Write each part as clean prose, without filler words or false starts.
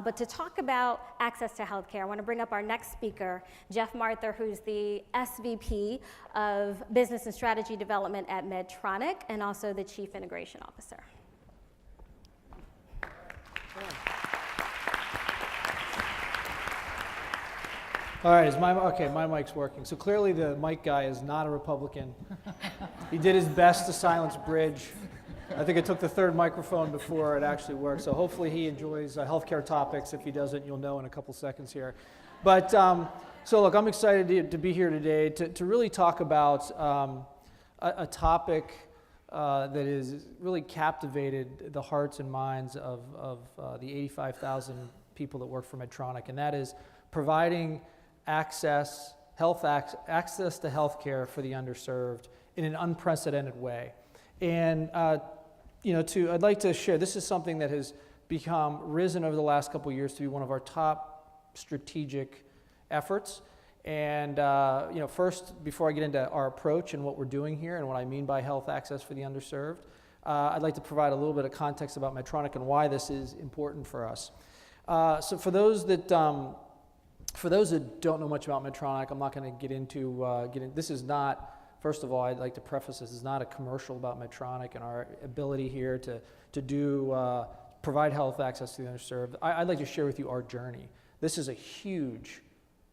But to talk about access to healthcare, I want to bring up our next speaker, Geoff Marther, who's the SVP of Business and Strategy Development at Medtronic and also the Chief Integration Officer. All right, my mic's working. So clearly the mic guy is not a Republican. He did his best to silence Bridge. I think it took the third microphone before it actually worked. So hopefully he enjoys healthcare topics. If he doesn't, you'll know in a couple seconds here. But so look, I'm excited to be here today to really talk about a topic that has really captivated the hearts and minds of the 85,000 people that work for Medtronic, and that is providing access to healthcare for the underserved in an unprecedented way. And I'd like to share, this is something that has risen over the last couple of years to be one of our top strategic efforts. And first, before I get into our approach and what we're doing here and what I mean by health access for the underserved, I'd like to provide a little bit of context about Medtronic and why this is important for us. So for those that don't know much about Medtronic, I'm not going to get into this is not, first of all, I'd like to preface this is not a commercial about Medtronic and our ability here to provide health access to the underserved. I'd like to share with you our journey. This is a huge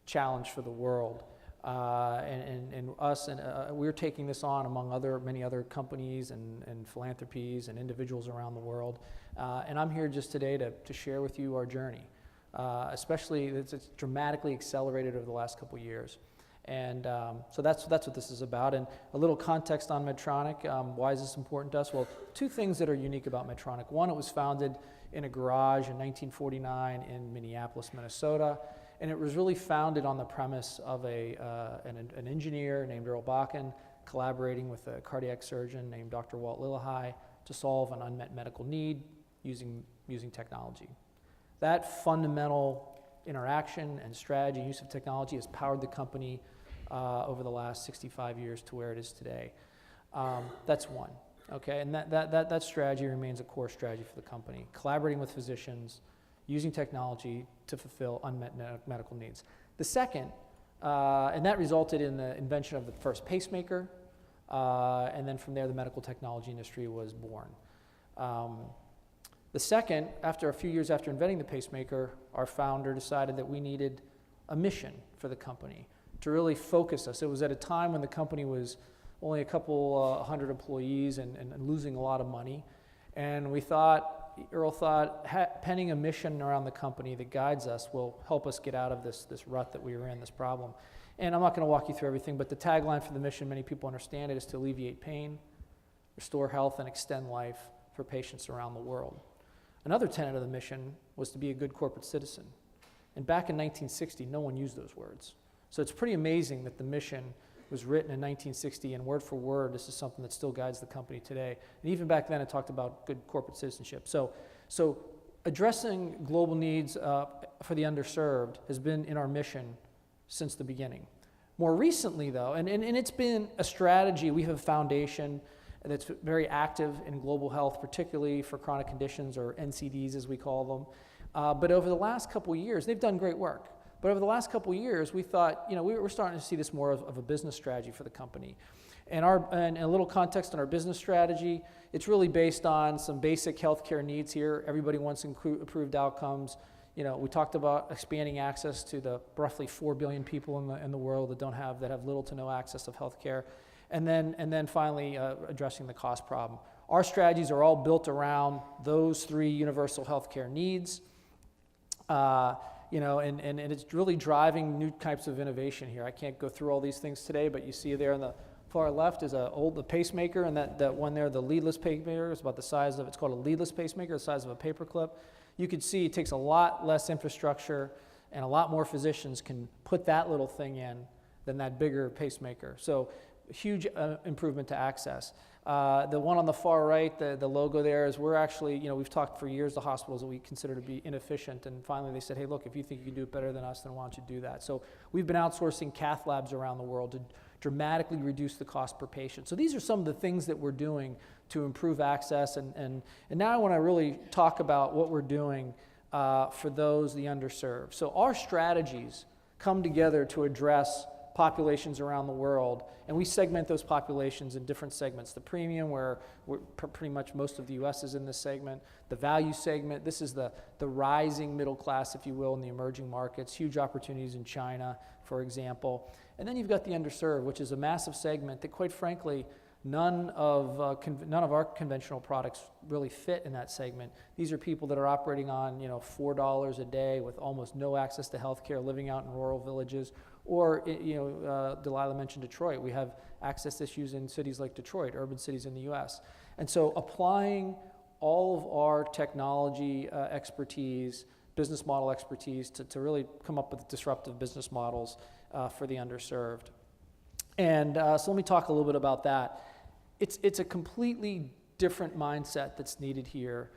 challenge for the world, and us, and we're taking this on among many other companies and philanthropies and individuals around the world. And I'm here just today to share with you our journey. Especially it's dramatically accelerated over the last couple of years. And so that's what this is about. And a little context on Medtronic. Why is this important to us? Well, two things that are unique about Medtronic. One, it was founded in a garage in 1949 in Minneapolis, Minnesota. And it was really founded on the premise of an engineer named Earl Bakken collaborating with a cardiac surgeon named Dr. Walt Lillehei to solve an unmet medical need using technology. That fundamental interaction and strategy, use of technology, has powered the company over the last 65 years to where it is today. That's one, okay? And that strategy remains a core strategy for the company, collaborating with physicians, using technology to fulfill unmet medical needs. The second, and that resulted in the invention of the first pacemaker, and then from there the medical technology industry was born. The second, after a few years after inventing the pacemaker, our founder decided that we needed a mission for the company to really focus us. It was at a time when the company was only a couple hundred employees and losing a lot of money. And Earl thought, penning a mission around the company that guides us will help us get out of this rut that we were in, this problem. And I'm not going to walk you through everything, but the tagline for the mission, many people understand it, is to alleviate pain, restore health, and extend life for patients around the world. Another tenet of the mission was to be a good corporate citizen. And back in 1960, no one used those words. So it's pretty amazing that the mission was written in 1960, and word for word, this is something that still guides the company today. And even back then, it talked about good corporate citizenship. So addressing global needs for the underserved has been in our mission since the beginning. More recently, though, and it's been a strategy, we have a foundation that's very active in global health, particularly for chronic conditions, or NCDs as we call them. But over the last couple of years, they've done great work. But over the last couple of years, we thought, we're starting to see this more of a business strategy for the company. And a little context on our business strategy, it's really based on some basic healthcare needs here. Everybody wants improved outcomes. We talked about expanding access to the roughly 4 billion people in the world that have little to no access of healthcare. And then finally addressing the cost problem. Our strategies are all built around those three universal healthcare needs, and it's really driving new types of innovation here. I can't go through all these things today, but you see there on the far left is the pacemaker, and that one there, the leadless pacemaker, is about the size of, it's called a leadless pacemaker, the size of a paperclip. You can see it takes a lot less infrastructure, and a lot more physicians can put that little thing in than that bigger pacemaker. So huge improvement to access. The one on the far right, the logo there, is we're actually, we've talked for years to hospitals that we consider to be inefficient, and finally they said, hey, look, if you think you can do it better than us, then why don't you do that? So we've been outsourcing cath labs around the world to dramatically reduce the cost per patient. So these are some of the things that we're doing to improve access, and now I want to really talk about what we're doing for those, the underserved. So our strategies come together to address populations around the world, and we segment those populations in different segments. The premium, where pretty much most of the US is in this segment. The value segment, this is the rising middle class, if you will, in the emerging markets. Huge opportunities in China, for example. And then you've got the underserved, which is a massive segment that, quite frankly, none of our conventional products really fit in that segment. These are people that are operating on, $4 a day with almost no access to health care, living out in rural villages. Or, Delilah mentioned Detroit. We have access issues in cities like Detroit, urban cities in the US. And so applying all of our technology expertise, business model expertise to really come up with disruptive business models for the underserved. And so let me talk a little bit about that. It's a completely different mindset that's needed here.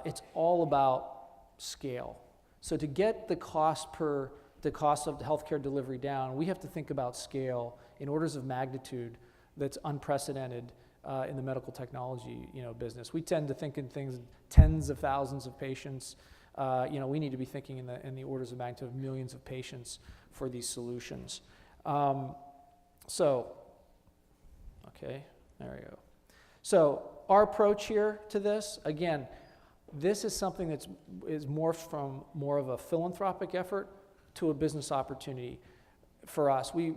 It's all about scale. So to get the cost of healthcare delivery down, we have to think about scale in orders of magnitude that's unprecedented in the medical technology business. We tend to think in things, tens of thousands of patients. We need to be thinking in the orders of magnitude of millions of patients for these solutions. Okay, there we go. So our approach here to this, again, this is something that's morphed from more of a philanthropic effort to a business opportunity for us. We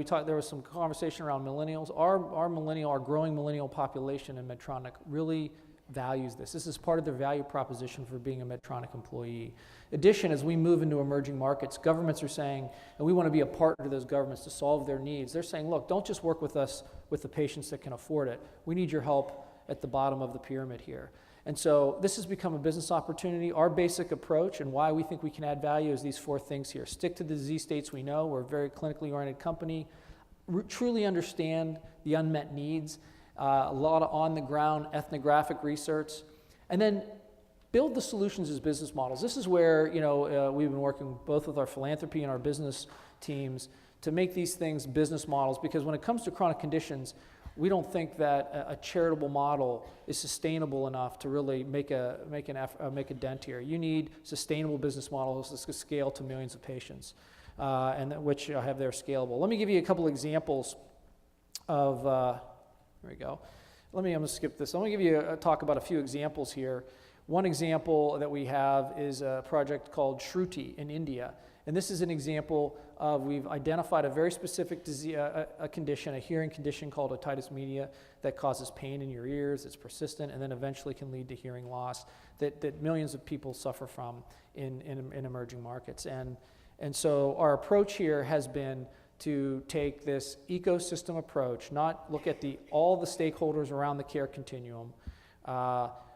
talked. There was some conversation around millennials. Our growing millennial population in Medtronic really values this. This is part of their value proposition for being a Medtronic employee. In addition, as we move into emerging markets, governments are saying, and we want to be a partner to those governments to solve their needs. They're saying, look, don't just work with us with the patients that can afford it. We need your help at the bottom of the pyramid here. And so this has become a business opportunity. Our basic approach and why we think we can add value is these four things here. Stick to the disease states we know. We're a very clinically oriented company. Truly understand the unmet needs. A lot of on-the-ground ethnographic research. And then build the solutions as business models. This is where we've been working both with our philanthropy and our business teams to make these things business models, because when it comes to chronic conditions, we don't think that a charitable model is sustainable enough to really make a dent here. You need sustainable business models that scale to millions of patients, and which have their scalable. Let me give you a couple examples of. There we go. I'm going to skip this. I'm going to give you talk about a few examples here. One example that we have is a project called Shruti in India. And this is an example of, we've identified a very specific disease, a condition, a hearing condition called otitis media that causes pain in your ears, it's persistent, and then eventually can lead to hearing loss that millions of people suffer from in emerging markets. And so our approach here has been to take this ecosystem approach, not look at all the stakeholders around the care continuum,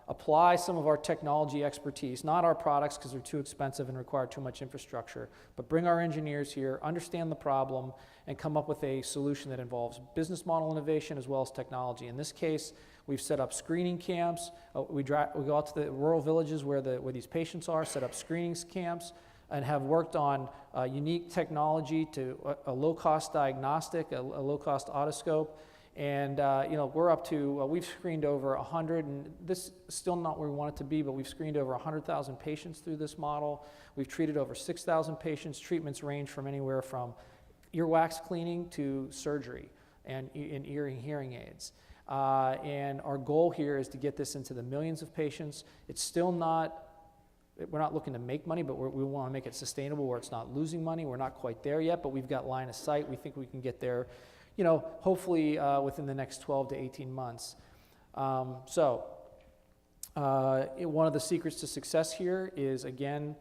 apply some of our technology expertise, not our products because they're too expensive and require too much infrastructure, but bring our engineers here, understand the problem, and come up with a solution that involves business model innovation as well as technology. In this case, we've set up screening camps. We go out to the rural villages where these patients are, set up screening camps, and have worked on unique technology to a low-cost diagnostic, a low-cost otoscope. And we're up to, we've screened over 100, and this is still not where we want it to be, but we've screened over 100,000 patients through this model. We've treated over 6,000 patients. Treatments range from anywhere from earwax cleaning to surgery and hearing aids. And our goal here is to get this into the millions of patients. It's still not, we're not looking to make money, but we want to make it sustainable where it's not losing money. We're not quite there yet, but we've got line of sight. We think we can get there, hopefully within the next 12 to 18 months. One of the secrets to success here is, again,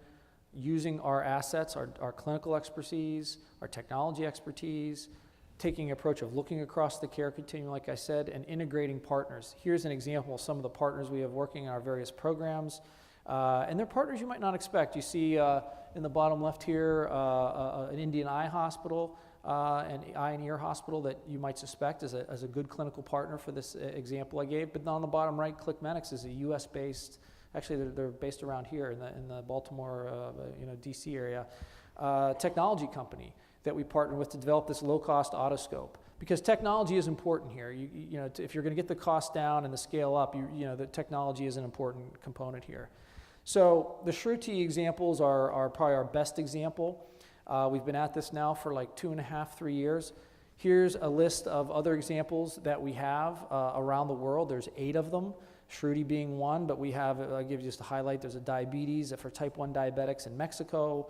using our assets, our clinical expertise, our technology expertise, taking an approach of looking across the care continuum, like I said, and integrating partners. Here's an example of some of the partners we have working in our various programs. And they're partners you might not expect. You see in the bottom left here an Indian eye hospital, an eye and ear hospital that you might suspect as a good clinical partner for this example I gave. But on the bottom right, ClickMedics is a U.S.-based, actually they're based around here in the Baltimore, D.C. area, technology company that we partner with to develop this low-cost otoscope. Because technology is important here. If you're going to get the cost down and the scale up, the technology is an important component here. So the Shruti examples are probably our best example. We've been at this now for like 2.5, 3 years. Here's a list of other examples that we have around the world. There's 8 of them, Shruti being one, but we have, I'll give you just a highlight, there's a diabetes for type 1 diabetics in Mexico.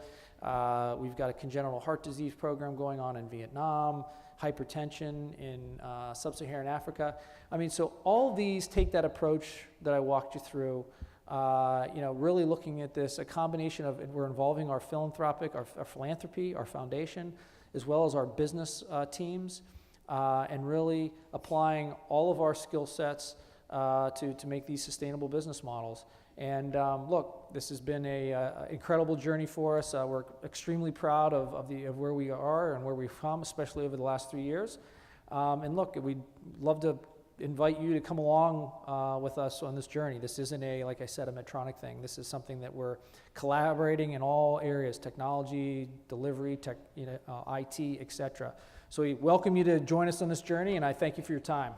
We've got a congenital heart disease program going on in Vietnam, hypertension in sub-Saharan Africa. I mean, so all these take that approach that I walked you through, really looking at this, a combination of, we're involving our philanthropic, our philanthropy, our foundation, as well as our business teams, and really applying all of our skill sets to make these sustainable business models. And look, this has been an incredible journey for us. We're extremely proud of where we are and where we've come, especially over the last 3 years. And look, we'd love to invite you to come along with us on this journey. This isn't like I said, a Medtronic thing. This is something that we're collaborating in all areas: technology, delivery, IT, etc. So we welcome you to join us on this journey, and I thank you for your time.